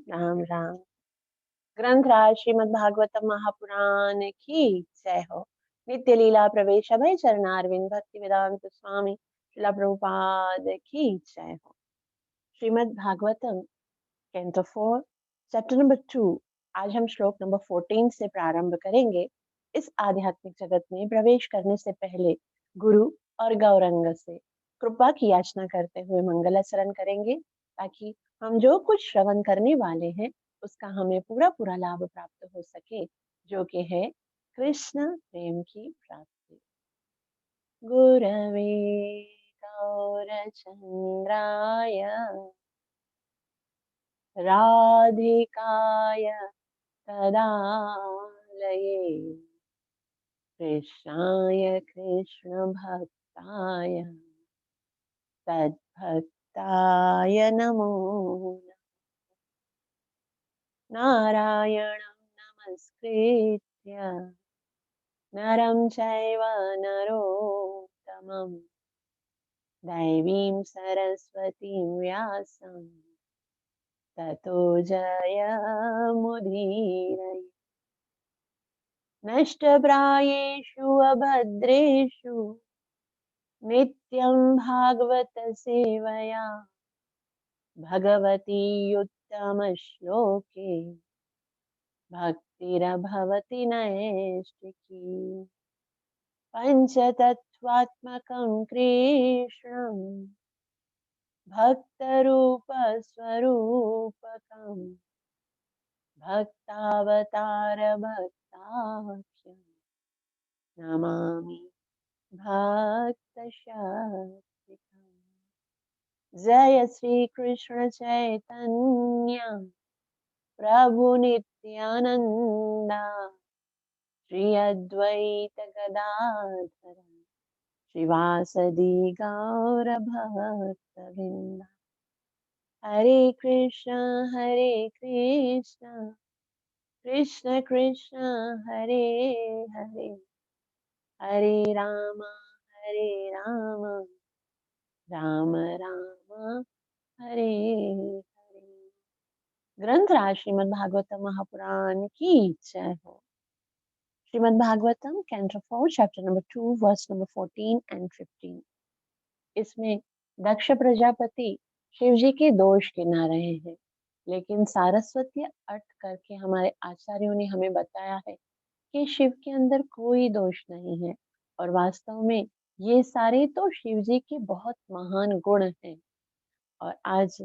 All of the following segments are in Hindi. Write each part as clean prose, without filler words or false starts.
राम राम। ग्रंथराज श्रीमद् भागवतम महापुराण की जय हो। नित्य लीला प्रवेश अभय चरणारविंद भक्ति वेदांत स्वामी श्रीला प्रभुपाद की जय हो। Shrimad Bhagavatam canto 4 chapter number 2। आज हम श्लोक नंबर 14 से प्रारंभ करेंगे। इस आध्यात्मिक जगत में प्रवेश करने से पहले गुरु और गौरंग से कृपा की याचना करते हुए मंगलाचरण करेंगे, ताकि हम जो कुछ श्रवण करने वाले हैं उसका हमें पूरा पूरा लाभ प्राप्त हो सके, जो कि है कृष्ण प्रेम की प्राप्ति। गुरवे गौरचंद्राय राधिकाय तदालये कृष्णाय कृष्णभक्ताय तद्भक्ताय नमो नारायणं नमस्कृत्य नरं चैव नरोत्तमं दैवीं सरस्वतीं व्यासं ततो जयमुदीरये। नष्टप्रायेषु अभद्रेषु नित्यं भागवत सेवया भगवती उत्तमश्लोके भक्तिरभवति नैष्टिकी। पञ्चतत्त्वात्मकं कृष्णं भक्तरूपस्वरूपकं भक्तावतारभक्ताख्यं नमामि भक्तशक्तिकम्। जय श्री कृष्ण चैतन्य प्रभु नित्यानंदा श्री अद्वैत गदाधर श्रीवासदि गौर भक्तवृंद। हरे कृष्ण कृष्ण कृष्ण हरे हरे, हरे राम राम राम हरे हरे। ग्रंथराज श्रीमद् भागवतम महापुराण की जय हो। Shrimad Bhagavatam canto 4 chapter number 2 verse number 14 and 15। इसमें दक्ष प्रजापति शिव जी के दोष गिना रहे हैं, लेकिन सारस्वती अर्थ करके हमारे आचार्यों ने हमें बताया है कि शिव के अंदर कोई दोष नहीं है, और वास्तव में ये सारे तो शिव जी के बहुत महान गुण हैं। और आज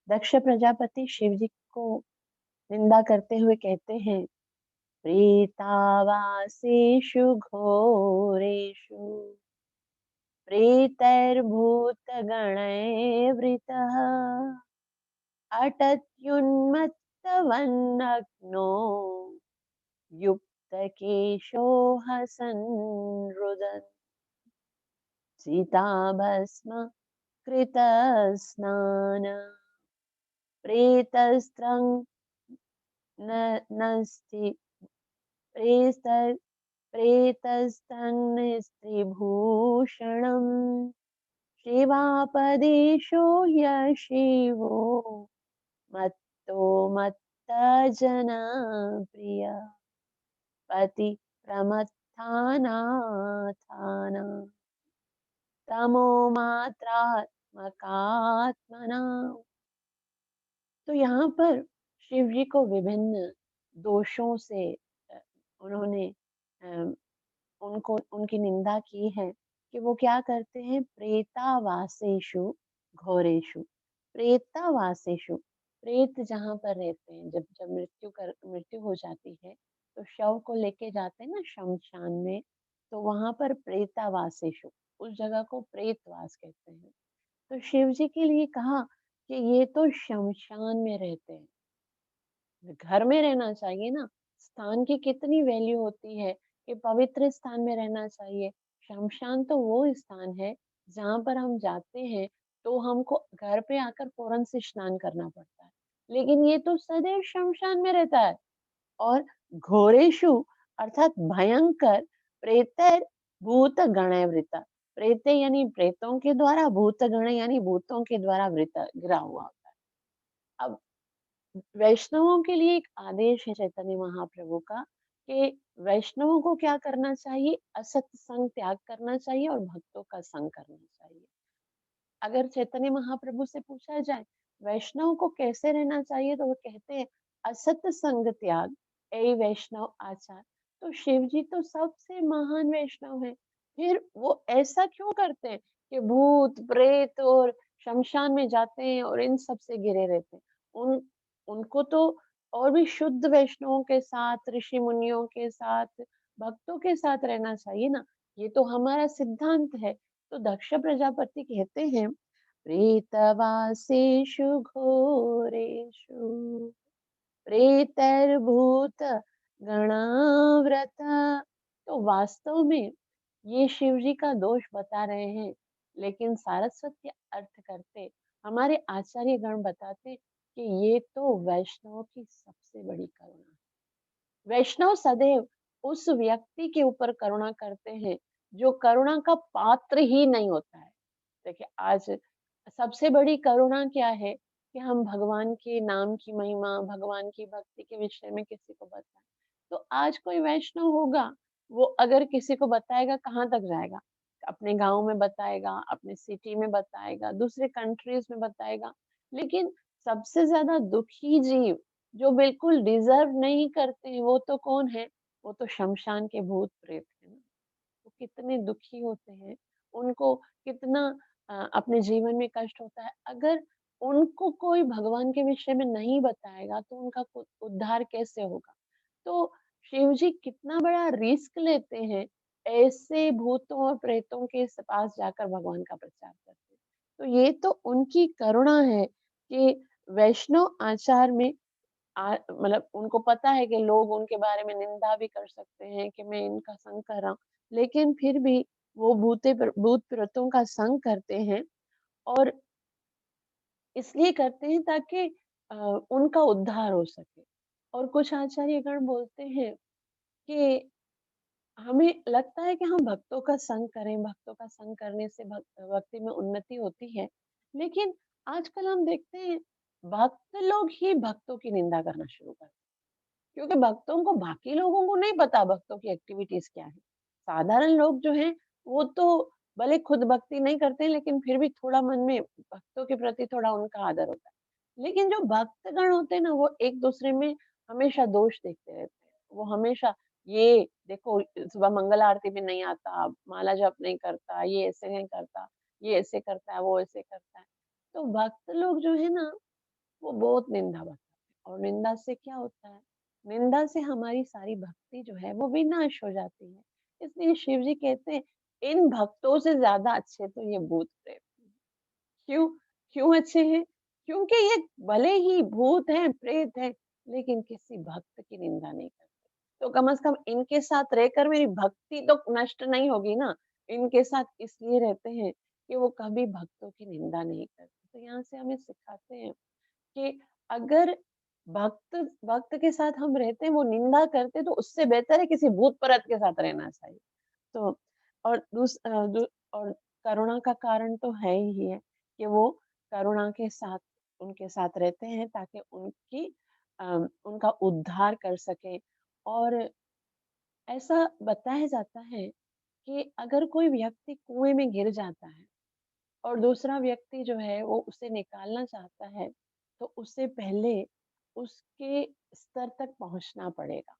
दक्ष प्रजापति शिव जी को निंदा करते हुए कहते हैं, प्रेतावासेषु घोरेषु प्रेतैर्भूतगणैर्वृतः अटत्युन्मत्तवन्नग्नो युक्तकेशो हसन् सीताभस्म कृतस्नान प्रेतस्त्रं नस्ति प्रेत प्रेतस्तन्स्त्रिभूषणम् शिवापदेशो यशिवो मत्तो मत्तजना प्रिय पति प्रमत्थानाथाना तमो मात्रात्मकात्मना। तो यहाँ पर शिव जी को विभिन्न दोषों से उन्होंने उनको उनकी निंदा की है कि वो क्या करते हैं, प्रेतावासेषु घोरेषु। प्रेतावासेषु, प्रेत जहाँ पर रहते हैं, जब जब मृत्यु हो जाती है तो शव को लेके जाते हैं ना शमशान में, तो वहां पर प्रेतावासेषु, उस जगह को प्रेतवास कहते हैं। तो शिव जी के लिए कहा कि ये तो शमशान में रहते हैं, घर में रहना चाहिए ना। स्थान की कितनी वैल्यू होती है कि पवित्र स्थान में रहना चाहिए। शमशान तो वो स्थान है जहाँ पर हम जाते हैं तो हमको घर पे आकर फौरन से स्नान करना पड़ता है, लेकिन ये तो सदैव शमशान में रहता है। और घोरेशु अर्थात भयंकर, प्रेतर भूत गणवृता, प्रेते यानी प्रेतों के द्वारा, भूत गण यानी भूतों के द्वारा वृता गिरा हुआ होता है। अब वैष्णवों के लिए एक आदेश है चैतन्य महाप्रभु का कि वैष्णवों को क्या करना चाहिए? असत संग त्याग करना चाहिए और भक्तों का संग करना चाहिए। अगर चैतन्य महाप्रभु से पूछा जाए वैष्णव को कैसे रहना चाहिए तो वो कहते हैं असत संग त्याग ए वैष्णव आचार। तो शिव जी तो सबसे महान वैष्णव है, फिर वो ऐसा क्यों करते हैं कि भूत प्रेत और शमशान में जाते हैं और इन सब से घिरे रहते हैं। उन उनको तो और भी शुद्ध वैष्णवों के साथ, ऋषि मुनियों के साथ, भक्तों के साथ रहना चाहिए ना। ये तो हमारा सिद्धांत है। तो दक्ष प्रजापति कहते हैं प्रेतवासेषु घोरेषु प्रेतर्भूत गणाव्रता। तो वास्तव में ये शिव जी का दोष बता रहे हैं, लेकिन सारस्वत के अर्थ करते हमारे आचार्य गण बताते कि ये तो वैष्णव की सबसे बड़ी करुणा है। वैष्णव सदैव उस व्यक्ति के ऊपर करुणा करते हैं जो करुणा का पात्र ही नहीं होता है। देखिए आज सबसे बड़ी करुणा क्या है कि हम भगवान के नाम की महिमा, भगवान की भक्ति के विषय में किसी को बताएं। तो आज कोई वैष्णव होगा, वो अगर किसी को बताएगा कहाँ तक जाएगा? अपने गांव में बताएगा, अपने सिटी में बताएगा, दूसरे कंट्रीज में बताएगा। लेकिन सबसे ज्यादा दुखी जीव जो बिल्कुल डिजर्व नहीं करते हैं, वो तो कौन है? वो तो शमशान के भूत प्रेत है ना। वो कितने दुखी होते हैं, उनको कितना अपने जीवन में कष्ट होता है। अगर उनको कोई भगवान के विषय में नहीं बताएगा तो उनका उद्धार कैसे होगा? तो शिव जी कितना बड़ा रिस्क लेते हैं, ऐसे भूतों और प्रेतों के पास जाकर भगवान का प्रचार करते हैं। तो ये तो उनकी करुणा है कि वैष्णव आचार में मतलब उनको पता है कि लोग उनके बारे में निंदा भी कर सकते हैं कि मैं इनका संग कर रहा हूँ, लेकिन फिर भी वो भूत प्रेतों का संग करते हैं और इसलिए करते हैं ताकि उनका उद्धार हो सके। और कुछ आचार्यगण बोलते हैं कि हमें लगता है कि हम भक्तों का संग करें, भक्तों का संग करने से भक्ति में उन्नति होती है। लेकिन आजकल हम देखते हैं भक्त लोग ही भक्तों की निंदा करना शुरू कर, क्योंकि भक्तों को बाकी लोगों को नहीं पता भक्तों की एक्टिविटीज क्या है। साधारण लोग जो हैं वो तो भले खुद भक्ति नहीं करते लेकिन फिर भी थोड़ा मन में भक्तों के प्रति थोड़ा उनका आदर होता है। लेकिन जो भक्तगण होते हैं ना वो एक दूसरे में हमेशा दोष देखते रहते हैं। वो हमेशा ये देखो सुबह मंगल आरती में नहीं आता, माला जप नहीं करता, ये ऐसे नहीं करता, ये ऐसे करता है, वो ऐसे करता है। तो भक्त लोग जो है ना वो बहुत निंदा बताते हैं और निंदा से क्या होता है? निंदा से हमारी सारी भक्ति जो है वो विनाश हो जाती है। इसलिए शिव जी कहते हैं इन भक्तों से ज्यादा अच्छे तो ये भूत प्रेत हैं। क्यों? क्यों अच्छे हैं? क्योंकि ये भले ही भूत हैं, प्रेत हैं, लेकिन किसी भक्त की निंदा नहीं करते। तो कम से कम इनके साथ रहकर मेरी भक्ति तो नष्ट नहीं होगी ना। इनके साथ इसलिए रहते हैं कि वो कभी भक्तों की निंदा नहीं करते। तो यहाँ से हमें सिखाते हैं कि अगर भक्त भक्त के साथ हम रहते हैं, वो निंदा करते तो उससे बेहतर है किसी भूत प्रेत के साथ रहना चाहिए। तो और और करुणा का कारण तो है ही है कि वो करुणा के साथ उनके साथ रहते हैं ताकि उनका उद्धार कर सकें। और ऐसा बताया जाता है कि अगर कोई व्यक्ति कुएं में गिर जाता है और दूसरा व्यक्ति जो है वो उसे निकालना चाहता है, तो उससे पहले उसके स्तर तक पहुँचना पड़ेगा,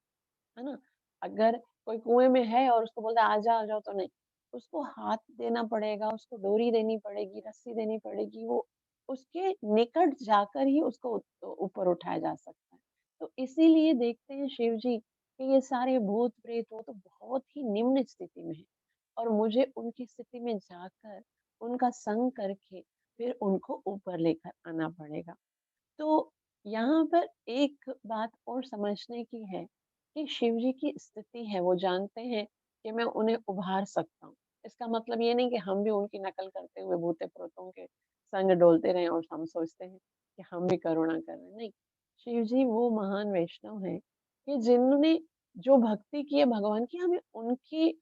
है ना? अगर कोई कुएँ में है और उसको बोलता है आ जाओ तो नहीं, उसको हाथ देना पड़ेगा, उसको डोरी देनी पड़ेगी, रस्सी देनी पड़ेगी, वो उसके निकट जाकर ही उसको ऊपर उठाया जा सकता है। तो इसीलिए देखते हैं शिव जी कि ये सारे भूत-प्रेत वो तो बहुत ही निम्न स्थिति में हैं और मुझे उनकी स्थिति में जाकर, उनका संग करके फिर उनको ऊपर लेकर आना पड़ेगा। तो यहाँ पर एक बात और समझने की है कि शिव जी की स्थिति है, वो जानते हैं कि मैं उन्हें उभार सकता हूँ। इसका मतलब ये नहीं कि हम भी उनकी नकल करते हुए भूते-प्रेतों के संग डोलते रहें और हम सोचते हैं कि हम भी करुणा कर रहे हैं, नहीं। शिव जी वो महान वैष्णव हैं कि जिन्होंने जो भक्ति की है भगवान की, हमें उनकी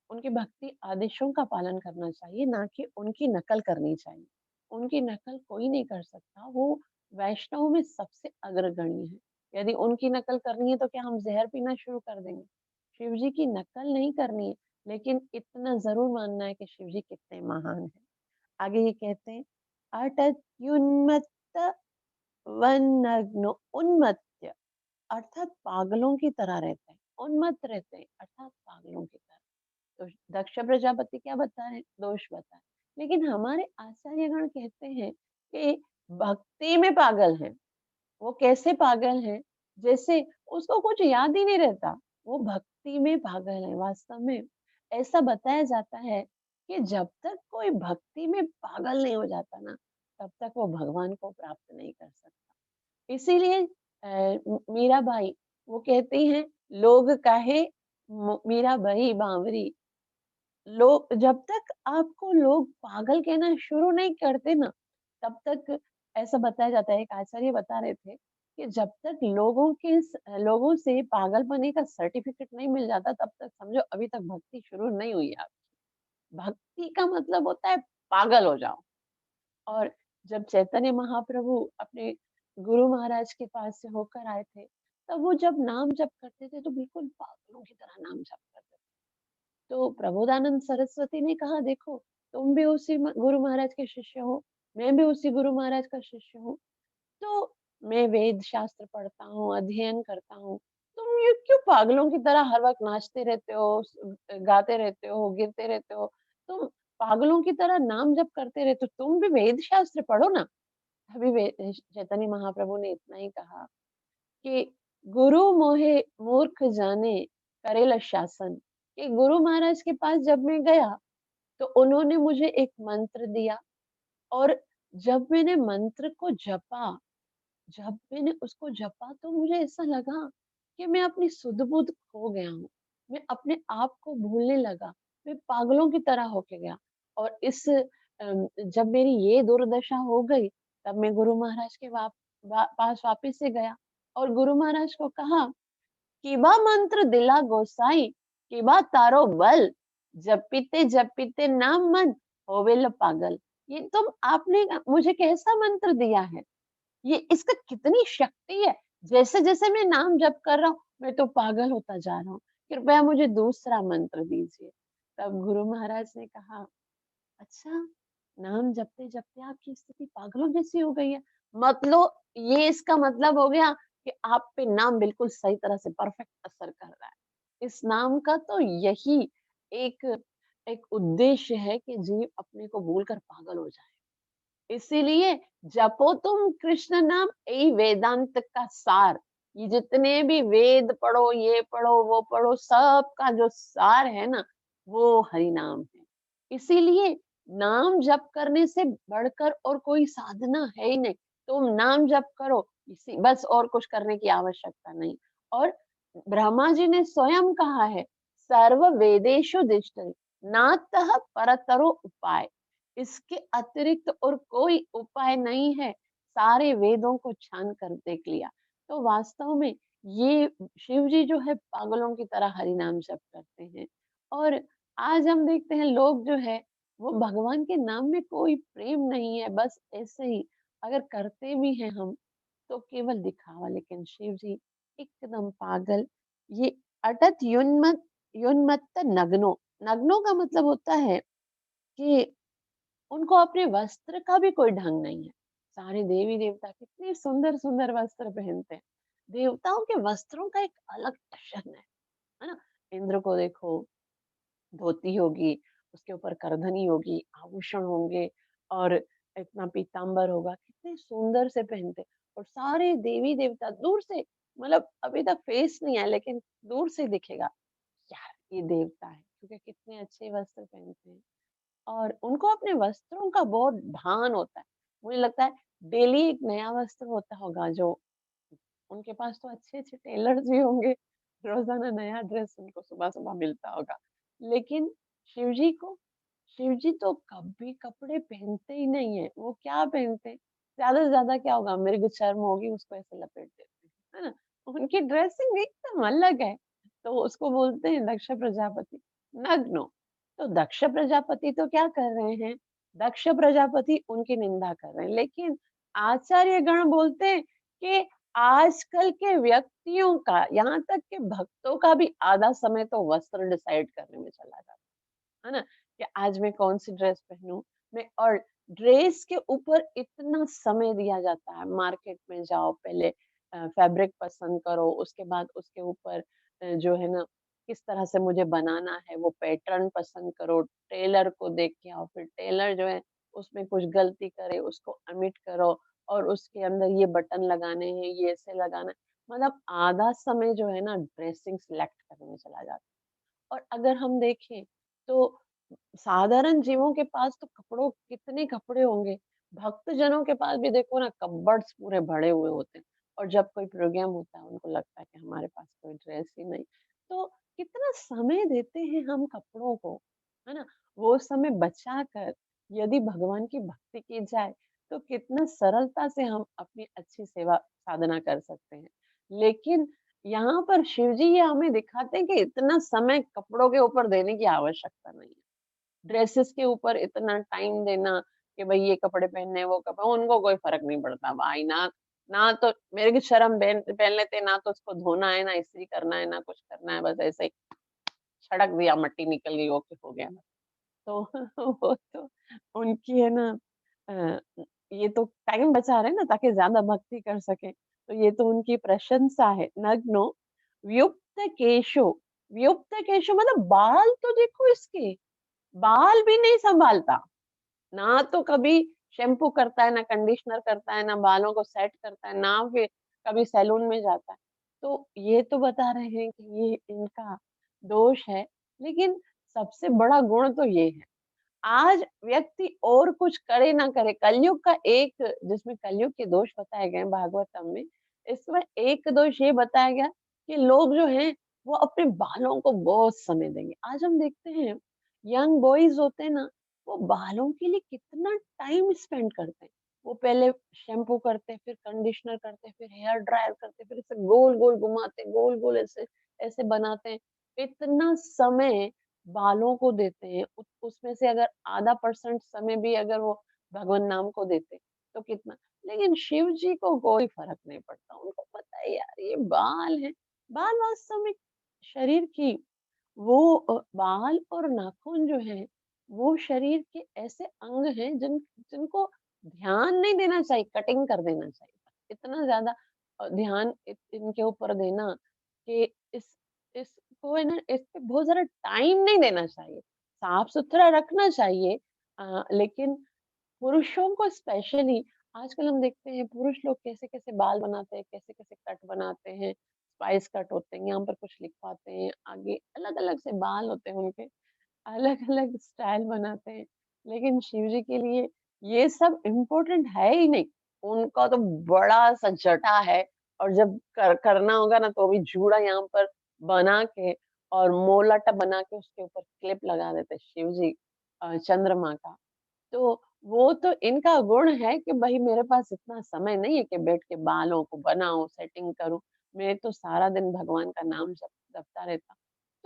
उनके भक्ति आदेशों का पालन करना चाहिए, ना कि उनकी नकल करनी चाहिए। उनकी नकल कोई नहीं कर सकता, वो वैष्णव में सबसे अग्रगण्य है। यदि उनकी नकल करनी है तो क्या हम ज़हर पीना शुरू कर देंगे? शिव जी की नकल नहीं करनी है, लेकिन इतना ज़रूर मानना है कि शिव जी कितने महान हैं। आगे ये कहते हैं, अटत्युन्मत्त वन्नग्नो उन्मत्त, अर्थात पागलों की तरह रहते हैं, उन्मत्त रहते हैं अर्थात पागलों की तरह। तो दक्ष प्रजापति क्या बता रहे हैं? दोष बता रहे हैं। लेकिन हमारे आचार्यगण कहते हैं कि भक्ति में पागल हैं। वो कैसे पागल हैं? जैसे उसको कुछ याद ही नहीं रहता, वो भक्ति में पागल है। वास्तव में ऐसा बताया जाता है कि जब तक कोई भक्ति में पागल नहीं हो जाता ना, तब तक वो भगवान को प्राप्त नहीं कर सकता। इसीलिए मीराबाई वो कहती हैं, लोग काहे मीराबाई बावरी, लोग जब तक आपको लोग पागल कहना शुरू नहीं करते ना, तब तक ऐसा बताया जाता है, एक आचार्य बता रहे थे कि जब तक लोगों से पागलपने का सर्टिफिकेट नहीं मिल जाता, तब तक समझो अभी तक भक्ति शुरू नहीं हुई है आपकी। भक्ति का मतलब होता है पागल हो जाओ। और जब चैतन्य महाप्रभु अपने गुरु महाराज के पास से होकर आए थे, तब वो जब नाम जप करते थे तो बिल्कुल पागलों की तरह नाम जप करते थे। तो प्रबोधानंद सरस्वती ने कहा, देखो तुम भी उसी गुरु महाराज के शिष्य हो, मैं भी उसी गुरु महाराज का शिष्य हूँ। तो मैं वेद शास्त्र पढ़ता हूँ, अध्ययन करता हूँ। तुम ये क्यों पागलों की तरह हर वक्त नाचते रहते हो, गाते रहते हो, गिरते रहते हो? तुम पागलों की तरह नाम जप करते रहते हो, तुम भी वेद शास्त्र पढ़ो ना। तभी चैतन्य महाप्रभु ने इतना ही कहा कि गुरु मोहे मूर्ख जाने करेला शासन। कि गुरु महाराज के पास जब मैं गया तो उन्होंने मुझे एक मंत्र दिया, और जब मैंने मंत्र को जपा, जब मैंने उसको जपा तो मुझे ऐसा लगा कि मैं अपनी सुध-बुध खो गया हूँ। मैं अपने आप को भूलने लगा। मैं पागलों की तरह होके गया। और जब मेरी ये दुर्दशा हो गई, तब मैं गुरु महाराज के पास वापस से गया और गुरु महाराज को कहा, "किबा मंत्र दिला गोसाई, किबा तारो बल, जपिते जपिते नाम मन होवेल पागल।" ये तुम आपने मुझे कैसा मंत्र दिया है? ये इसका कितनी शक्ति है। जैसे-जैसे मैं नाम जप कर रहा हूँ, मैं तो पागल होता जा रहा हूँ। कृपया मुझे दूसरा मंत्र दीजिए। तब गुरु महाराज ने कहा, अच्छा, नाम जपते-जपते आपकी स्थिति पागलों जैसी हो गई है। मतलब ये इसका मतलब हो गया कि आप पे नाम बिल्कुल सही तरह से परफेक्ट असर कर रहा है। इस नाम का तो यही एक एक उद्देश्य है कि जीव अपने को भूलकर पागल हो जाए। इसीलिए जपो तुम कृष्ण नाम, यही वेदांत का सार। ये जितने भी वेद पढ़ो, ये पढ़ो, वो पढ़ो, सबका जो सार है ना, वो हरि नाम है। इसीलिए नाम जप करने से बढ़कर और कोई साधना है ही नहीं। तुम नाम जप करो, इसी बस, और कुछ करने की आवश्यकता नहीं। और ब्रह्मा जी ने स्वयं कहा है, सर्व वेदेषु दिष्टि नातः परतरो उपाय। इसके अतिरिक्त और कोई उपाय नहीं है। सारे वेदों को छान कर देख लिया। तो वास्तव में ये शिव जी जो है पागलों की तरह हरि नाम जप करते हैं। और आज हम देखते हैं लोग जो है वो भगवान के नाम में कोई प्रेम नहीं है, बस ऐसे ही। अगर करते भी हैं हम तो केवल दिखावा, लेकिन शिव जी एकदम पागल। ये अटत युन्मत्त नग्नो, नग्नो का मतलब होता है कि उनको अपने वस्त्र का भी कोई ढंग नहीं है। सारे देवी-देवता कितने सुंदर-सुंदर वस्त्र पहनते हैं। देवताओं के वस्त्रों का एक अलग टशन है ना? इंद्र को देखो, धोती होगी, उसके ऊपर करधनी होगी, आभूषण होंगे और इतना पीतांबर होगा, कितने सुंदर से पहनते हैं। और सारे देवी-देवता दूर से, मतलब अभी तक फेस नहीं आया लेकिन दूर से दिखेगा, यार ये देवता है, क्योंकि कितने अच्छे वस्त्र पहनते हैं। और उनको अपने वस्त्रों का बहुत भान होता है। मुझे लगता है डेली एक नया वस्त्र होता होगा, जो उनके पास तो अच्छे-अच्छे टेलर्स भी होंगे, रोज़ाना नया ड्रेस उनको सुबह-सुबह मिलता होगा। लेकिन शिव जी को शिव जी तो कभी कपड़े पहनते ही नहीं है। वो क्या पहनते हैं? ज़्यादा से ज़्यादा क्या होगा, मृग शर्म होगी, उसको ऐसे लपेट देते हैं, है ना? उनकी ड्रेसिंग एकदम अलग है। तो उसको बोलते हैं दक्ष प्रजापति, नग्नो। तो दक्ष प्रजापति तो क्या कर रहे हैं? दक्ष प्रजापति उनकी निंदा कर रहे हैं। लेकिन आचार्य गण बोलते हैं कि आजकल के व्यक्तियों का, यहाँ तक कि भक्तों का भी आधा समय तो वस्त्र डिसाइड करने में चला जाता है ना? कि आज मैं कौन-सी ड्रेस पहनूँ? मैं और ड्रेस के ऊपर इतना समय दिया जाता है, मार्केट में जाओ पहले फैब्रिक पसंद करो, उसके बाद उसके ऊपर जो है ना, किस तरह से मुझे बनाना है वो पैटर्न पसंद करो, टेलर को देख के आओ, फिर टेलर जो है उसमें कुछ गलती करे, उसको ओमिट करो और उसके अंदर ये बटन लगाने हैं, ये ऐसे लगाना है। मतलब आधा समय जो है ना ड्रेसिंग सिलेक्ट करने में चला जाता है। और अगर हम देखें तो साधारण जीवों के पास तो कपड़ों कितने कपड़े होंगे, भक्तजनों के पास भी देखो ना कपबोर्ड्स पूरे भरे हुए होते हैं और जब कोई प्रोग्राम होता है उनको लगता है कि हमारे पास कोई ड्रेस ही नहीं। तो कितना समय देते हैं हम कपड़ों को, है ना? वो समय बचाकर यदि भगवान की भक्ति की जाए, तो कितना सरलता से हम अपनी अच्छी सेवा साधना कर सकते हैं। लेकिन यहाँ पर शिव जी ये हमें दिखाते हैं कि इतना समय कपड़ों के ऊपर देने की आवश्यकता नहीं है। ड्रेसेस के ऊपर इतना टाइम देना कि भई ये कपड़े पहनने हैं, वो कपड़े उनको कोई फ़र्क नहीं पड़ता भाई ना ना तो मेरे की शर्म पहन लेते हैं, ना तो उसको धोना है, ना इस्त्री करना है, ना कुछ करना है, बस ऐसे ही छड़क दिया, मट्टी निकल गई, ओके हो गया। तो वो तो उनकी है ना अ, ये तो टाइम बचा रहे हैं ना ताकि ज़्यादा भक्ति कर सकें, तो ये तो उनकी प्रशंसा है। नग्नो व्युक्त केशो, व्युक्त केशो मतलब बाल तो देखो इसके, बाल भी नहीं सँभालता। ना तो कभी शैम्पू करता है, ना कंडीशनर करता है, ना बालों को सेट करता है, ना फिर कभी सैलून में जाता है। तो ये तो बता रहे हैं कि ये इनका दोष है, लेकिन सबसे बड़ा गुण तो ये है। आज व्यक्ति और कुछ करे ना करे, कलयुग का एक जिसमें कलयुग के दोष बताए गए हैं भागवतम में, इसमें एक दोष ये बताया गया कि लोग जो हैं, वो अपने बालों को बहुत समय देंगे। आज हम देखते हैं, यंग बॉयज़ होते हैं ना, वो बालों के लिए कितना टाइम स्पेंड करते हैं। वो पहले शैम्पू करते हैं, फिर कंडीशनर करते हैं, फिर हेयर ड्रायर करते हैं, फिर इसे गोल-गोल घुमाते हैं, गोल-गोल ऐसे ऐसे बनाते हैं। इतना समय बालों को देते हैं, उसमें से अगर आधा परसेंट समय भी अगर वो भगवान नाम को देते, तो कितना। लेकिन शिव जी को कोई फ़र्क नहीं पड़ता, उनको पता है यार ये बाल हैं, बाल वास्तव में शरीर की वो बाल और नाखून जो हैं, वो शरीर के ऐसे अंग हैं जिनको ध्यान नहीं देना चाहिए, कटिंग कर देना चाहिए। इतना ज़्यादा ध्यान इनके ऊपर देना कि इसको है ना, इस पे बहुत ज़्यादा टाइम नहीं देना चाहिए। साफ-सुथरा रखना चाहिए लेकिन पुरुषों को स्पेशली आजकल हम देखते हैं पुरुष लोग कैसे-कैसे बाल बनाते हैं, कैसे-कैसे कट बनाते हैं, स्पाइस कट होते हैं, यहाँ पर कुछ लिखवाते हैं, आगे अलग-अलग से बाल होते हैं उनके, अलग-अलग स्टाइल बनाते हैं। लेकिन शिव जी के लिए ये सब इम्पोर्टेंट है ही नहीं, उनका तो बड़ा-सा जटा है और जब करना होगा ना तो भी जूड़ा यहाँ पर बना के और मोलाटा बना के उसके ऊपर क्लिप लगा देते हैं शिव जी चंद्रमा का। तो वो तो इनका गुण है कि भई मेरे पास इतना समय नहीं है कि बैठ के बालों को बनाऊँ, सेटिंग करूँ। मैं तो सारा दिन भगवान का नाम जपता रहता।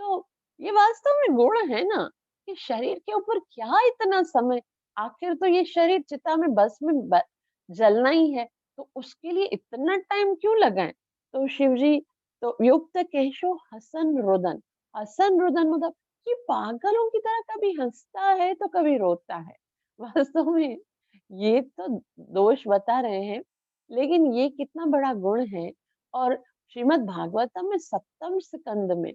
तो ये वास्तव में गुण है ना, कि शरीर के ऊपर क्या इतना समय, आखिर तो ये शरीर चिता में भस्म में जलना ही है, तो उसके लिए इतना टाइम क्यों लगाएँ? तो शिव जी तो युक्त केशो हसन रुदन। हसन रुदन मतलब ये पागलों की तरह कभी हँसता है तो कभी रोता है। वास्तव में ये तो दोष बता रहे हैं, लेकिन ये कितना बड़ा गुण है। और श्रीमद् भागवतम में सप्तम स्कंद में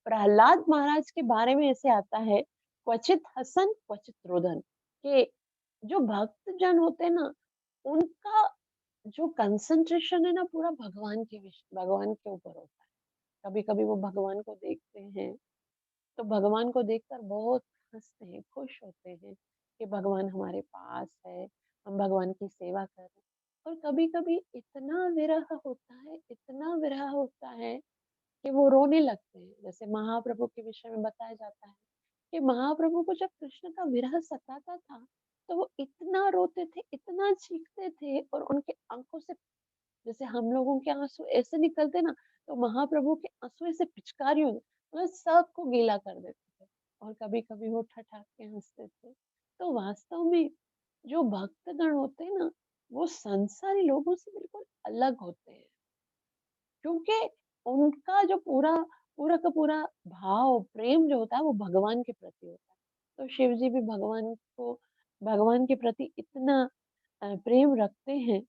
प्रहलाद महाराज के बारे में ऐसे आता है, क्वचित हसन क्वचित रोदन, कि जो भक्त जन होते हैं ना, उनका जो कंसंट्रेशन है ना पूरा भगवान के ऊपर होता है। कभी-कभी वो भगवान को देखते हैं तो भगवान को देखकर बहुत हँसते हैं, खुश होते हैं कि भगवान हमारे पास है, हम भगवान की सेवा कर रहे हैं। और कभी-कभी इतना विरह होता है, इतना विरह होता है कि वो रोने लगते हैं। जैसे महाप्रभु के विषय में बताया जाता है कि महाप्रभु को जब कृष्ण का विरह सताता था, तो वो इतना रोते थे, इतना चीखते थे और उनके आँखों से जैसे हम लोगों के आँसू ऐसे निकलते ना, तो महाप्रभु के आँसू ऐसे पिचकारियों मतलब सबको गीला कर देते थे और कभी-कभी वो ठठाक के हँसते थे। तो वास्तव में जो भक्तगण होते हैं ना, वो संसारी लोगों से बिल्कुल अलग होते हैं, क्योंकि उनका जो पूरा पूरा का पूरा भाव, प्रेम जो होता है वो भगवान के प्रति होता है। तो शिव जी भी भगवान के प्रति इतना प्रेम रखते हैं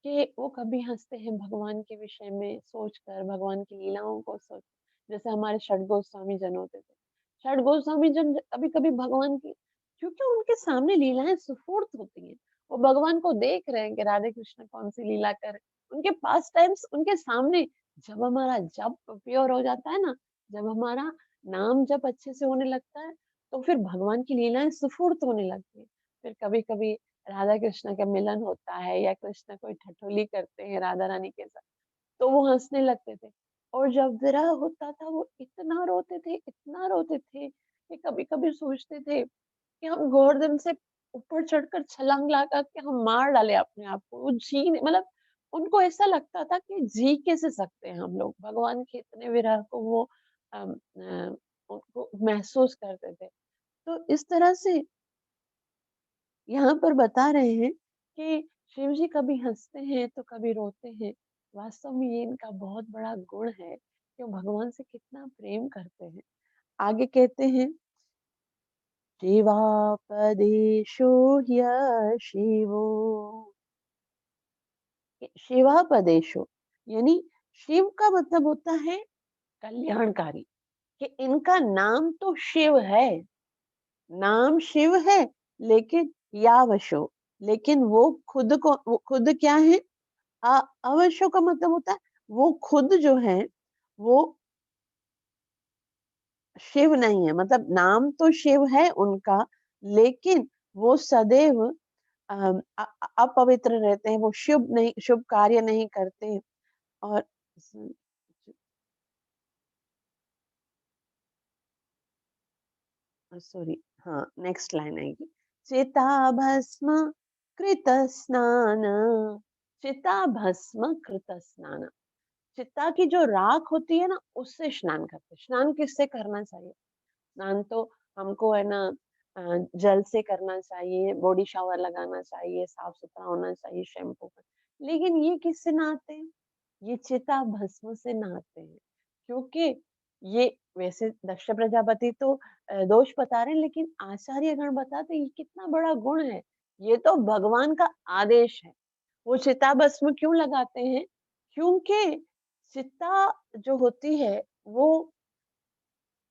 कि वो कभी हँसते हैं भगवान के विषय में सोचकर, भगवान की लीलाओं को सोच, जैसे हमारे षड गोस्वामी जन होते थे। षड गोस्वामी जन कभी-कभी भगवान की, क्योंकि उनके सामने लीलाएँ सुफूर्त होती हैं। वो भगवान को देख रहे हैं कि राधे कृष्ण कौन-सी लीला कर रहे हैं। उनके पास टाइम्स उनके सामने, जब हमारा जप प्योर हो जाता है ना, जब हमारा नाम जप अच्छे से होने लगता है, तो फिर भगवान की लीलाएँ सुफूर्त होने लगती हैं। फिर कभी-कभी राधा कृष्ण का मिलन होता है या कृष्ण कोई ठठोली करते हैं राधा रानी के साथ, तो वो हँसने लगते थे। और जब विरह होता था वो इतना रोते थे कि कभी-कभी सोचते थे कि हम गोवर्धन से ऊपर चढ़कर छलांग लगा के हम मार डालें अपने आप को। वो जी नहीं, मतलब उनको ऐसा लगता था कि जी कैसे सकते हैं हम लोग? भगवान के इतने विरह को वो उनको महसूस करते थे। तो इस तरह से यहाँ पर बता रहे हैं कि शिव जी कभी हँसते हैं तो कभी रोते हैं। वास्तव में ये इनका बहुत बड़ा गुण है कि वो भगवान से कितना प्रेम करते हैं। आगे कहते हैं, शिवापदेशो ह्यशिवो, शिवापदेशो यानी शिव का मतलब होता है कल्याणकारी, कि इनका नाम तो शिव है, नाम शिव है, लेकिन यावशो, लेकिन वो खुद क्या है? अवश्य का मतलब होता है वो खुद जो है वो शिव नहीं है, मतलब नाम तो शिव है उनका, लेकिन वो सदैव अपवित्र रहते हैं, वो शुभ कार्य नहीं करते। और सॉरी, हाँ नेक्स्ट लाइन आएगी, चिता कृत स्नान कृत स्नान, चिता की जो राख होती है ना उससे स्नान करते हैं। स्नान किससे करना चाहिए? स्नान तो हमको है ना जल से करना चाहिए, बॉडी शावर लगाना चाहिए, साफ-सुथरा होना चाहिए, शैम्पू कर, लेकिन ये किससे नहाते हैं? ये चिता भस्म से नहाते हैं, क्योंकि ये वैसे दक्ष प्रजापति तो दोष बता रहे हैं, लेकिन आचार्यगण बताते हैं ये कितना बड़ा गुण है, ये तो भगवान का आदेश है। वो चिता भस्म क्यों लगाते हैं? क्योंकि चिता जो होती है वो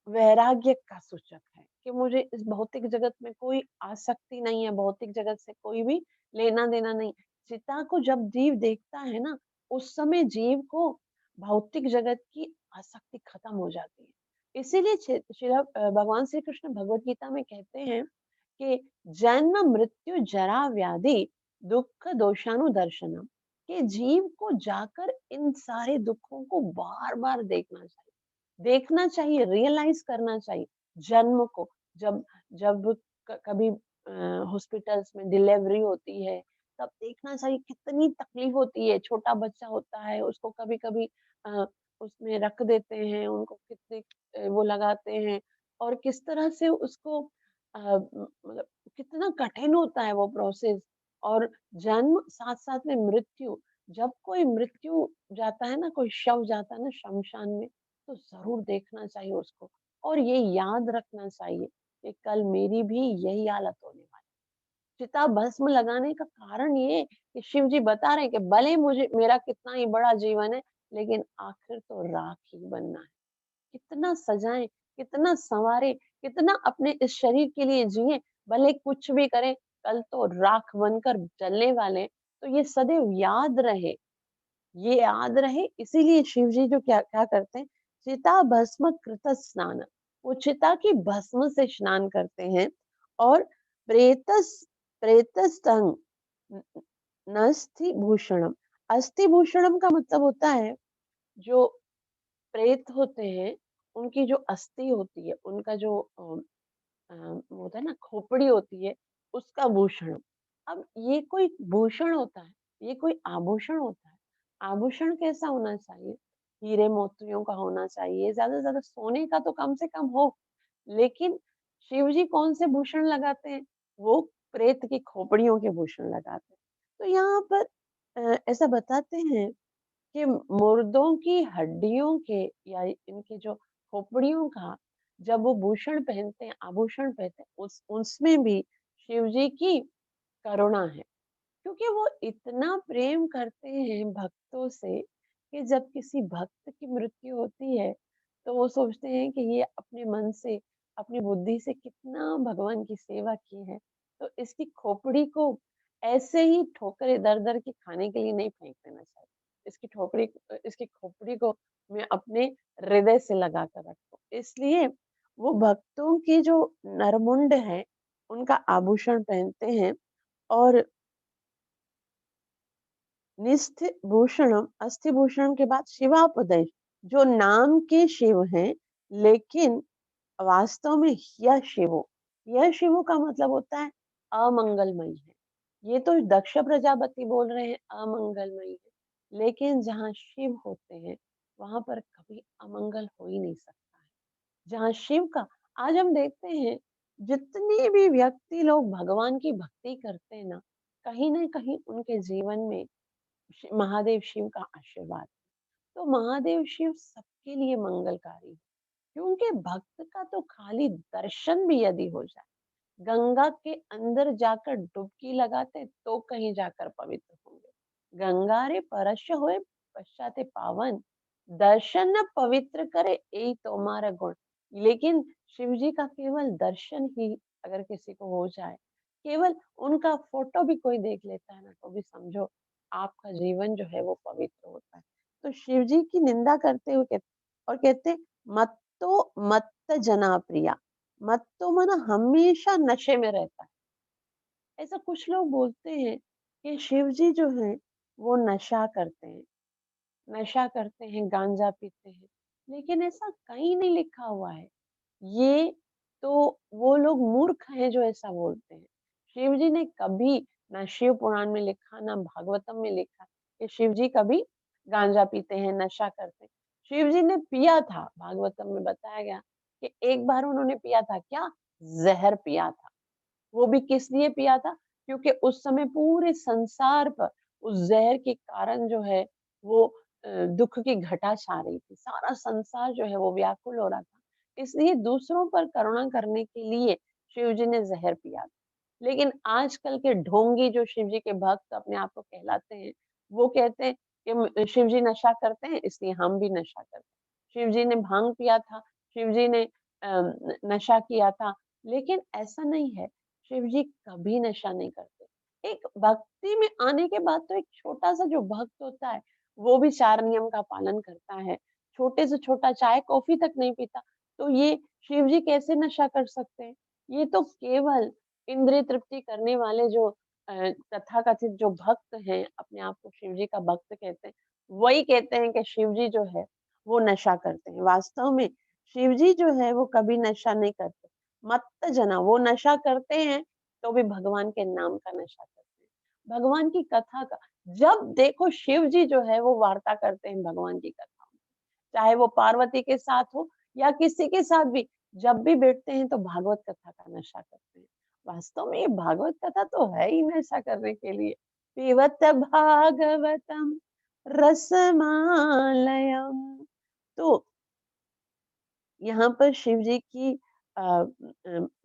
वैराग्य का सूचक है कि मुझे इस भौतिक जगत में कोई आसक्ति नहीं है, भौतिक जगत से कोई भी लेना-देना नहीं। चिता को जब जीव देखता है ना, उस समय जीव को भौतिक जगत की आसक्ति खत्म हो जाती है। इसीलिए भगवान श्री कृष्ण भगवद गीता में कहते हैं कि जन्म, मृत्यु, जरा, व्याधि, दुःख दोषानुदर्शनम, कि जीव को जाकर इन सारे दुखों को बार-बार देखना चाहिए, रियलाइज़ करना चाहिए। जन्म को जब जब कभी हॉस्पिटल्स में डिलीवरी होती है, तब देखना चाहिए कितनी तकलीफ होती है। छोटा बच्चा होता है, उसको कभी-कभी अ, उसमें रख देते हैं, उनको कितने वो लगाते हैं और किस तरह से उसको मतलब कितना कठिन होता है वो प्रोसेस। और जन्म, साथ-साथ में मृत्यु। जब कोई मृत्यु जाता है ना, कोई शव जाता है ना श्मशान में, तो ज़रूर देखना चाहिए उसको और ये याद रखना चाहिए कि कल मेरी भी यही हालत होने वाली। चिता भस्म लगाने का कारण ये है कि शिव जी बता रहे हैं कि भले मुझे मेरा कितना ही बड़ा जीवन है, लेकिन आखिर तो राख ही बनना है। कितना सजाएँ, कितना सँवारें, कितना अपने इस शरीर के लिए जिएँ, भले कुछ भी करें, कल तो राख बनकर जलने वाले हैं। तो ये सदैव याद रहे, ये याद रहे, इसीलिए शिव जी जो क्या क्या करते हैं, चिता भस्म कृत स्नान, वो चिता की भस्म से स्नान करते हैं। और प्रेतस प्रेतस्तंग नस्थि भूषणम, अस्थि भूषणम का मतलब होता है जो प्रेत होते हैं, उनकी जो अस्थि होती है, उनका जो वो होता है ना खोपड़ी होती है, उसका भूषण। अब ये कोई भूषण होता है, ये कोई आभूषण होता है। आभूषण कैसा होना चाहिए? हीरे मोतियों का होना चाहिए, ज़्यादा से ज़्यादा सोने का तो कम से कम हो। लेकिन शिव जी कौन से भूषण लगाते हैं? वो प्रेत की खोपड़ियों के भूषण लगाते हैं। तो यहाँ पर ऐसा बताते हैं कि मुर्दों की हड्डियों के या इनकी जो खोपड़ियों का जब वो भूषण पहनते हैं, आभूषण पहनते हैं, उस उसमें भी शिव जी की करुणा है। क्योंकि वो इतना प्रेम करते हैं भक्तों से कि जब किसी भक्त की मृत्यु होती है, तो वो सोचते हैं कि ये अपने मन से, अपनी बुद्धि से कितना भगवान की सेवा की है, तो इसकी खोपड़ी को ऐसे ही ठोकरें दर-दर की खाने के लिए नहीं फेंक देना चाहिए। इसकी खोपड़ी को मैं अपने हृदय से लगा कर रखूँ। इसलिए वो भक्तों की जो नरमुंड है, उनका आभूषण पहनते हैं और निस्थ भूषणम अस्थिभूषण के बाद शिवापदेश, जो नाम के शिव हैं, लेकिन वास्तव में यह शिवो, यह शिवो का मतलब होता है अमंगलमयी है। ये तो दक्ष प्रजापति बोल रहे हैं अमंगलमयी है, लेकिन जहाँ शिव होते हैं, वहां पर कभी अमंगल हो ही नहीं सकता है। जहाँ शिव का, आज हम देखते हैं जितने भी व्यक्ति लोग भगवान की भक्ति करते हैं ना, कहीं ना कहीं उनके जीवन में महादेव शिव का आशीर्वाद। तो महादेव शिव सबके लिए मंगलकारी है, क्योंकि भक्त का तो खाली दर्शन भी यदि हो जाए, गंगा के अंदर जाकर डुबकी लगाते तो कहीं जाकर पवित्र होंगे। गंगा रे परश होए पश्चाते पावन, दर्शन न पवित्र करे यही तुम्हारा गुण। लेकिन शिव जी का केवल दर्शन ही अगर किसी को हो जाए, केवल उनका फोटो भी कोई देख लेता है ना, तो भी समझो आपका जीवन जो है वो पवित्र होता है। तो शिव जी की निंदा करते हुए कहते, और कहते मत्तो मत्त जना प्रिया, मत्तो माना हमेशा नशे में रहता है। ऐसा कुछ लोग बोलते हैं कि शिव जी जो है वो नशा करते हैं, नशा करते हैं, गांजा पीते हैं, लेकिन ऐसा कहीं नहीं लिखा हुआ है। ये तो वो लोग मूर्ख हैं जो ऐसा बोलते हैं। शिव जी ने कभी, ना शिव पुराण में लिखा, ना भागवतम में लिखा कि शिव जी कभी गांजा पीते हैं, नशा करते हैं। शिव जी ने पिया था, भागवतम में बताया गया कि एक बार उन्होंने पिया था, क्या? जहर पिया था। वो भी किस लिए पिया था? क्योंकि उस समय पूरे संसार पर उस ज़हर के कारण जो है वो दुःख की घटा छा रही थी। सारा संसार जो है वो व्याकुल हो रहा था। इसलिए दूसरों पर करुणा करने के लिए शिव जी ने ज़हर पिया था। लेकिन आजकल के ढोंगी जो शिव जी के भक्त अपने आप को कहलाते हैं, वो कहते हैं कि शिव जी नशा करते हैं इसलिए हम भी नशा करते हैं। शिव जी ने भांग पिया था, शिव जी ने नशा किया था, लेकिन ऐसा नहीं है। शिव जी कभी नशा नहीं करते। एक भक्ति में आने के बाद तो एक छोटा-सा जो भक्त होता है, वो भी 4 नियम का पालन करता है। छोटे से छोटा चाय, कॉफ़ी तक नहीं पीता, तो ये शिव जी कैसे नशा कर सकते हैं? ये तो केवल इंद्रिय तृप्ति करने वाले जो तथाकथित जो भक्त हैं, अपने आप को शिव जी का भक्त कहते हैं, वही कहते हैं कि शिव जी जो है, वो नशा करते हैं। वास्तव में शिव जी जो है, वो कभी नशा नहीं करते। मत्त जना, वो नशा करते हैं तो भी भगवान के नाम का नशा करते हैं, भगवान की कथा का। जब देखो शिव जी जो है वो वार्ता करते हैं भगवान की कथा, चाहे वो पार्वती के साथ हो या किसी के साथ भी, जब भी बैठते हैं तो भागवत कथा का नशा करते हैं। वास्तव में ये भागवत कथा तो है ही नशा करने के लिए। पिबत भागवतम रसमालयम। तो यहाँ पर शिव जी की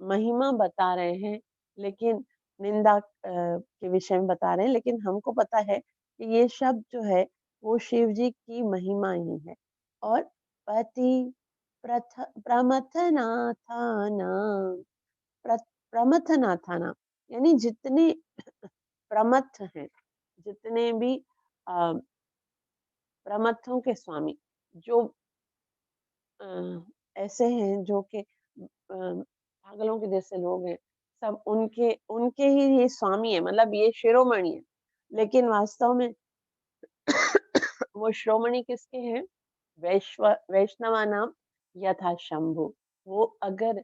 महिमा बता रहे हैं, लेकिन निंदा के विषय में बता रहे हैं, लेकिन हमको पता है कि ये शब्द जो है वो शिव जी की महिमा ही है। और पति प्रमथनाथानाम, प्रमथनाथानाम, यानी जितने प्रमथ हैं, जितने भी अ, प्रमथों के स्वामी, जो अ, ऐसे हैं जो कि पागलों के जैसे लोग हैं, सब उनके उनके ही ये स्वामी है, मतलब ये शिरोमणि है। लेकिन वास्तव में वो शिरोमणि किसके हैं? वैष्णवानाम यथा शंभु। वो अगर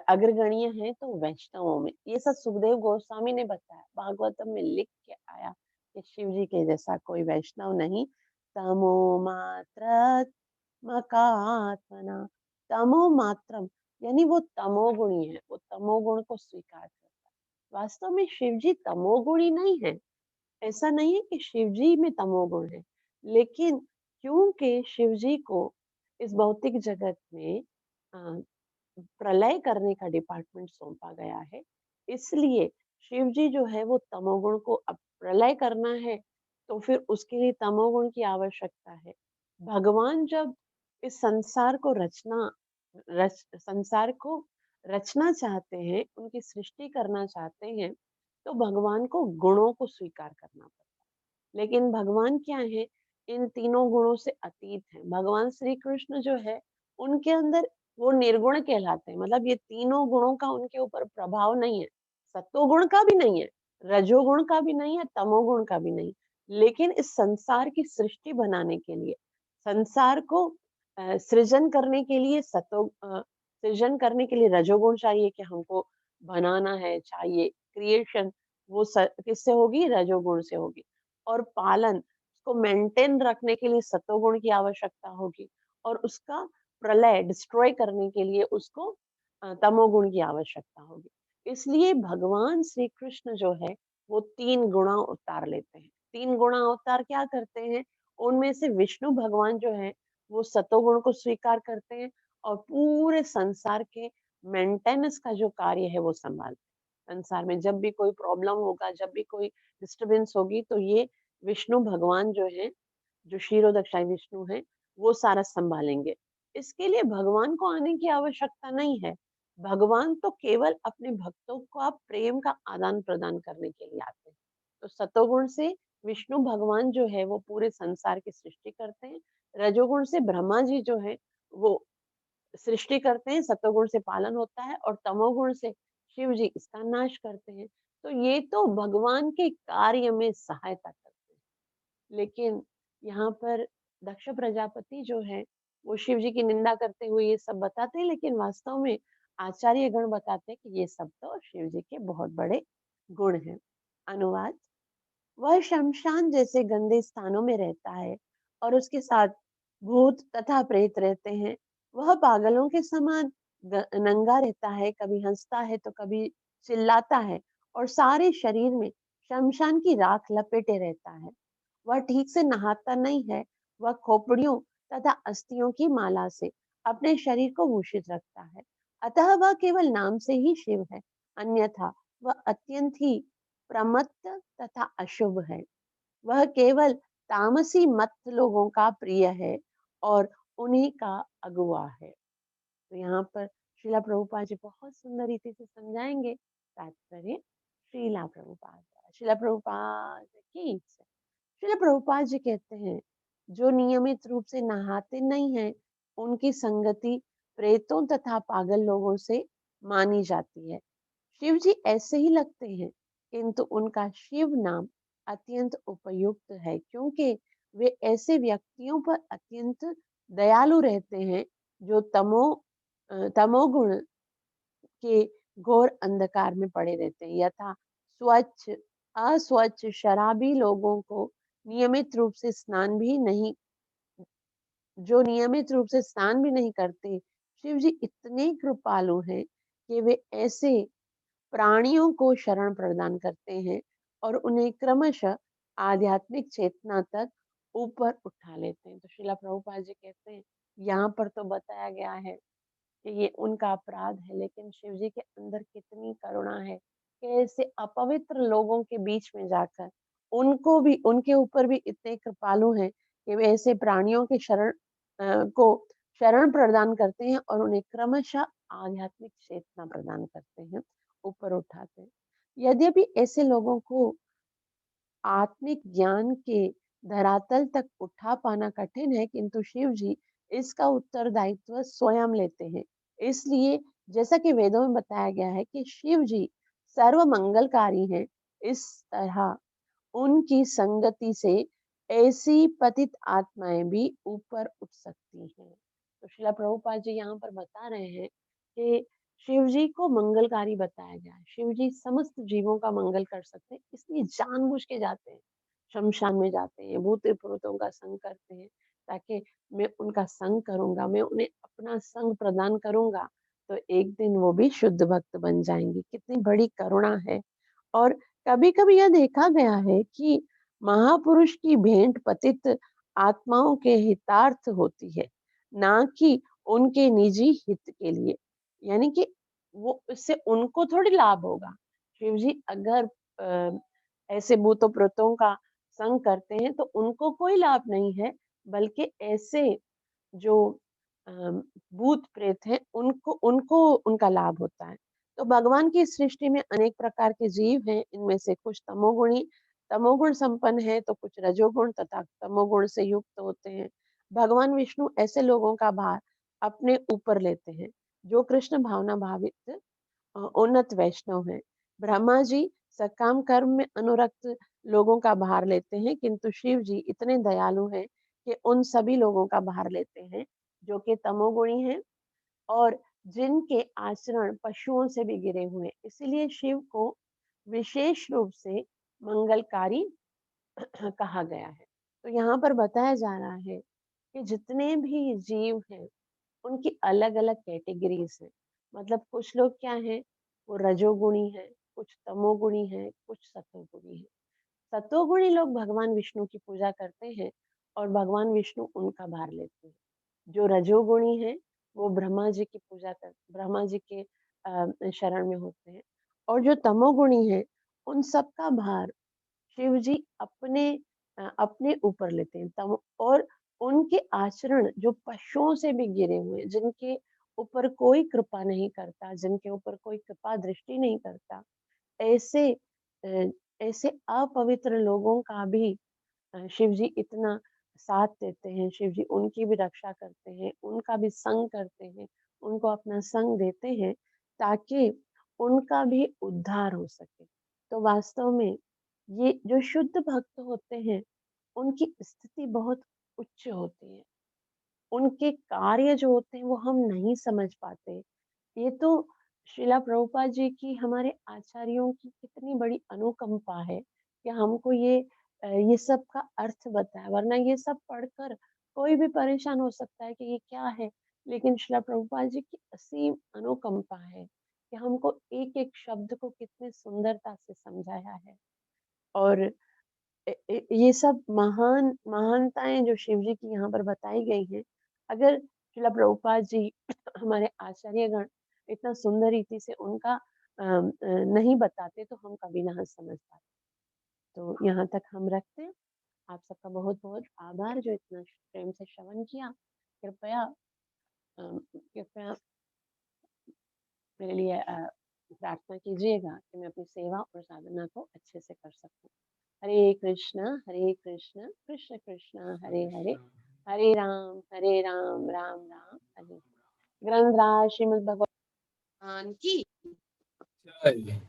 अग्रगण्य है तो वैष्णवों में। ये सब सुखदेव गोस्वामी ने बताया, भागवतम में लिख के आया कि शिव जी के जैसा कोई वैष्णव नहीं। तमो मात्र मकात्मना, तमो मात्रम, यानी वो तमोगुणी है, वो तमोगुण को स्वीकार करता है। वास्तव में शिव जी तमोगुणी नहीं है, ऐसा नहीं है कि शिव जी में तमोगुण है, लेकिन क्योंकि शिव जी को इस भौतिक जगत में अ, प्रलय करने का डिपार्टमेंट सौंपा गया है, इसलिए शिव जी जो है वो तमोगुण को अब प्रलय करना है, तो फिर उसके लिए तमोगुण की आवश्यकता है। भगवान जब इस संसार को रचना चाहते हैं, उनकी सृष्टि करना चाहते हैं, तो भगवान को गुणों को स्वीकार करना पड़ता है। लेकिन भगवान क्या है? इन तीनों गुणों से अतीत है। भगवान श्री कृष्ण जो है, उनके अंदर वो निर्गुण कहलाते हैं। मतलब ये तीनों गुणों का उनके ऊपर प्रभाव नहीं है। सत्वगुण का भी नहीं है, रजोगुण का भी नहीं है, तमोगुण का भी नहीं। लेकिन इस संसार की सृष्टि बनाने के लिए, संसार को सृजन करने के लिए सृजन करने के लिए रजोगुण चाहिए कि हमको बनाना है, चाहिए क्रिएशन, वो किससे होगी? रजोगुण से होगी। और पालन, उसको मेंटेन रखने के लिए सतोगुण की आवश्यकता होगी, और उसका प्रलय डिस्ट्रॉय करने के लिए उसको तमोगुण की आवश्यकता होगी। इसलिए भगवान श्री कृष्ण जो है वो 3 गुणा अवतार लेते हैं। 3 गुणा अवतार क्या करते हैं? उनमें से विष्णु भगवान जो है वो सतोगुण को स्वीकार करते हैं और पूरे संसार के मेंटेनेंस का जो कार्य है वो संभालते हैं। संसार में जब भी कोई प्रॉब्लम होगा, जब भी कोई डिस्टरबेंस होगी, तो ये विष्णु भगवान जो है, जो क्षीरोदक्षाई विष्णु है, वो सारा संभालेंगे। इसके लिए भगवान को आने की आवश्यकता नहीं है। भगवान तो केवल अपने भक्तों का प्रेम का आदान प्रदान करने के लिए आते हैं। तो सतोगुण से विष्णु भगवान जो है वो पूरे संसार की सृष्टि करते हैं। रजोगुण से ब्रह्मा जी जो है वो सृष्टि करते हैं, सतोगुण से पालन होता है, और तमोगुण से शिव जी इसका नाश करते हैं। तो ये तो भगवान के कार्य में सहायता करते हैं। लेकिन यहाँ पर दक्ष प्रजापति जो है वो शिव जी की निंदा करते हुए ये सब बताते हैं, लेकिन वास्तव में आचार्य गण बताते हैं कि ये सब तो शिव जी के बहुत बड़े गुण हैं। अनुवाद: वह शमशान जैसे गंदे स्थानों में रहता है और उसके साथ भूत तथा प्रेत रहते हैं। वह पागलों के समान नंगा रहता है, कभी हंसता है तो कभी चिल्लाता है, और सारे शरीर में शमशान की राख लपेटे रहता है। वह ठीक से नहाता नहीं है। वह खोपड़ियों तथा अस्थियों की माला से अपने शरीर को भूषित रखता है। अतः वह केवल नाम से ही शिव है, अन्यथा वह अत्यंत ही प्रमत्त तथा अशुभ है। वह केवल तामसी मत लोगों का प्रिय है और उन्हीं का अगुआ है। तो यहाँ पर श्रीला प्रभुपाद जी बहुत सुंदर रीति से समझाएंगे तात्पर्य। श्रीला प्रभुपाद द्वारा। श्रीला प्रभुपाद की जय। श्रीला प्रभुपाद जी कहते हैं, जो नियमित रूप से नहाते नहीं हैं, उनकी संगति प्रेतों तथा पागल लोगों से मानी जाती है। शिव जी ऐसे ही लगते हैं, किंतु उनका शिव नाम अत्यंत उपयुक्त है, क्योंकि वे ऐसे व्यक्तियों पर अत्यंत दयालु रहते हैं जो तमोगुण के घोर अंधकार में पड़े रहते हैं। यथा स्वच्छ अस्वच्छ शराबी लोगों को नियमित रूप से स्नान भी नहीं जो नियमित रूप से स्नान भी नहीं करते, शिव जी इतने कृपालु हैं कि वे ऐसे प्राणियों को शरण प्रदान करते हैं और उन्हें क्रमशः आध्यात्मिक चेतना तक ऊपर उठा लेते हैं। तो श्रीला प्रभुपाद जी कहते हैं, यहाँ पर तो बताया गया है कि ये उनका अपराध है, लेकिन शिव जी के अंदर कितनी करुणा है कि ऐसे अपवित्र लोगों के बीच में जाकर उनको भी, उनके ऊपर भी इतने कृपालु हैं कि वे ऐसे प्राणियों के को शरण प्रदान करते हैं और उन्हें क्रमशः आध्यात्मिक चेतना प्रदान करते हैं, ऊपर उठाते हैं। यद्यपि ऐसे लोगों को आत्मिक ज्ञान के धरातल तक उठा पाना कठिन है, किंतु शिव जी इसका उत्तरदायित्व स्वयं लेते हैं। इसलिए जैसा कि वेदों में बताया गया है कि शिव जी सर्व मंगलकारी हैं, इस तरह उनकी संगति से ऐसी पतित आत्माएं भी ऊपर उठ सकती हैं। तो श्रीला प्रभुपाद जी यहाँ पर बता रहे हैं कि शिव जी को मंगलकारी बताया गया है। शिव जी समस्त जीवों का मंगल कर सकते हैं, इसलिए जानबूझ के जाते हैं, शमशान में जाते हैं, भूत प्रेतों का संग करते हैं, ताकि मैं उनका संग करूंगा, मैं उन्हें अपना संग प्रदान करूंगा, तो एक दिन वो भी शुद्ध भक्त बन जाएंगे। कितनी बड़ी करुणा है। और कभी-कभी यह देखा गया है कि महापुरुष की भेंट पतित आत्माओं के हितार्थ होती है, ना कि उनके निजी हित के लिए। यानी कि वो इससे उनको थोड़ी लाभ होगा। शिव जी अगर ऐसे भूतों-प्रेतों का संग करते हैं तो उनको कोई लाभ नहीं है, बल्कि ऐसे जो अ, भूत प्रेत हैं उनको उनको उनका लाभ होता है। तो भगवान की सृष्टि में अनेक प्रकार के जीव हैं, इनमें से कुछ तमोगुण संपन्न है तो कुछ रजोगुण तथा तमोगुण से युक्त होते हैं। भगवान विष्णु ऐसे लोगों का भार अपने ऊपर लेते हैं जो कृष्ण भावना भावित उन्नत वैष्णव हैं। ब्रह्मा जी सकाम कर्म में अनुरक्त लोगों का भार लेते हैं, किंतु शिव जी इतने दयालु हैं कि उन सभी लोगों का भार लेते हैं जो कि तमोगुणी हैं और जिनके आचरण पशुओं से भी गिरे हुए हैं। इसीलिए शिव को विशेष रूप से मंगलकारी कहा गया है। तो यहाँ पर बताया जा रहा है कि जितने भी जीव हैं उनकी अलग-अलग कैटेगरीज हैं। मतलब कुछ लोग क्या हैं, वो रजोगुणी हैं, कुछ तमोगुणी हैं, कुछ सतोगुणी हैं। सतोगुणी लोग भगवान विष्णु की पूजा करते हैं और भगवान विष्णु उनका भार लेते हैं। जो रजोगुणी हैं, वो ब्रह्मा जी के शरण में होते हैं और जो तमोगुणी हैं, उन सब का भार शिव जी अपने ऊपर लेते हैं। तम और उनके आचरण जो पशुओं से भी गिरे हुए, जिनके ऊपर कोई कृपा नहीं करता, जिनके ऊपर कोई कृपा दृष्टि नहीं करता, ऐसे ऐसे अपवित्र लोगों का भी शिव जी इतना साथ देते हैं, शिव जी उनकी भी रक्षा करते हैं, उनका भी संग करते हैं, उनको अपना संग देते हैं ताकि उनका भी उद्धार हो सके। तो वास्तव में ये जो शुद्ध भक्त होते हैं, उनकी स्थिति बहुत उच्च होती है। उनके कार्य जो होते हैं वो हम नहीं समझ पाते। ये तो श्रीला प्रभुपाद जी की हमारे आचार्यों की कितनी बड़ी अनुकंपा है कि हमको ये सब का अर्थ बताया, वरना ये सब पढ़कर कोई भी परेशान हो सकता है कि ये क्या है। लेकिन श्रीला प्रभुपाद जी की असीम अनुकंपा है कि हमको एक-एक शब्द को कितनी सुंदरता से समझाया है। और ये सब महानताएँ जो शिव जी की यहाँ पर बताई गई हैं, अगर शिला प्रभुपाद जी हमारे आचार्यगण इतना सुंदर रीति से उनका नहीं बताते तो हम कभी ना समझ पाते। तो यहाँ तक हम रखते हैं। आप सबका बहुत-बहुत आभार जो इतना प्रेम से श्रवण किया। कृपया मेरे लिए प्रार्थना कीजिएगा कि मैं अपनी सेवा और साधना को अच्छे से कर सकूँ। हरे कृष्ण, कृष्ण कृष्ण, हरे हरे, हरे राम, राम राम, हरे ग्रंथराज श्रीमद् भगवान की जय।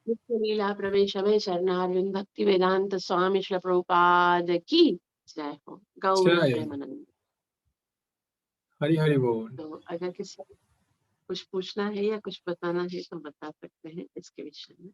नित्य लीला प्रवेश अभय चरणारविंद भक्ति वेदांत स्वामी श्री प्रभुपाद की जय हो। गौर जय। प्रेमानंद। हरि हरि बोल। तो अगर किसी को कुछ पूछना है या कुछ बताना है तो बता सकते हैं इसके विषय में।